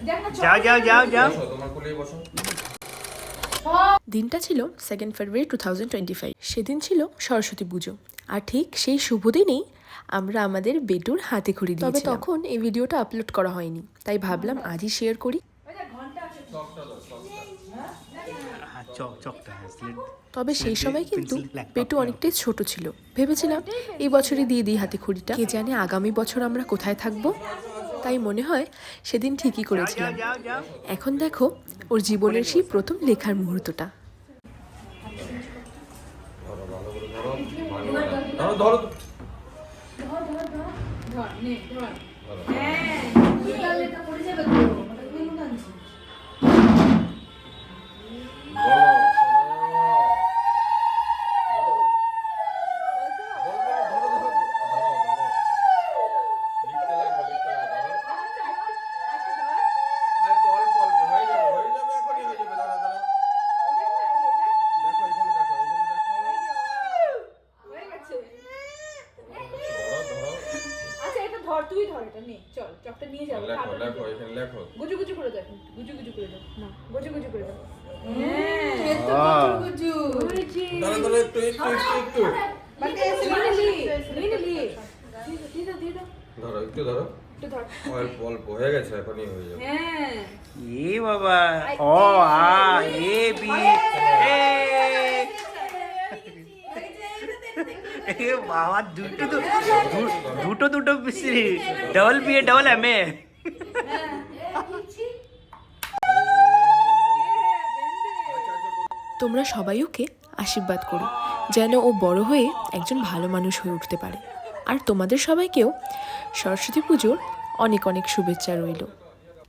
যাও যাও যাও যাও। দিনটা ছিল 2 ফেব্রুয়ারি 2025। সেদিন ছিল সরস্বতী পুজো, আর ঠিক সেই শুভ দিনেই আমরা আমাদের বেটুর হাতে খড়ি দিয়েছিলাম। তবে তখন এই ভিডিওটা আপলোড করা হয়নি, তাই ভাবলাম আজই শেয়ার করি। তবে সেই সময় কিন্তু পেটু অনেকটাই ছোট ছিল। ভেবেছিলাম এই বছরই দিয়ে দিই হাতে খড়িটা, কে জানে আগামী বছর আমরা কোথায় থাকবো। তাই মনে হয় সেদিন ঠিকই করেছিলাম। এখন দেখো ওর জীবনের সেই প্রথম লেখার মুহূর্তটা। তুই ধর এটা নে, চল চকটা নিয়ে যাবো। লেখো এখানে লেখো, গুজু গুজু করে দাও, গুজু গুজু করে দাও, না গুজু গুজু করে দাও। হ্যাঁ এত গুজু গুজু ধরো ধরো একটু বাকি এসে নিয়ে ধরো একটু ধরো অল্প অল্প হয়ে গেছে, এখনই হয়ে যাবে। হ্যাঁ এ বাবা, ও আ এ বি এ বাবা, দুটো দুটো double B A double M A. তোমরা সবাই ওকে আশীর্বাদ করো যেন ও বড় হয়ে একজন ভালো মানুষ হয়ে উঠতে পারে। আর তোমাদের সবাইকেও সরস্বতী পুজোর অনেক অনেক শুভেচ্ছা রইল।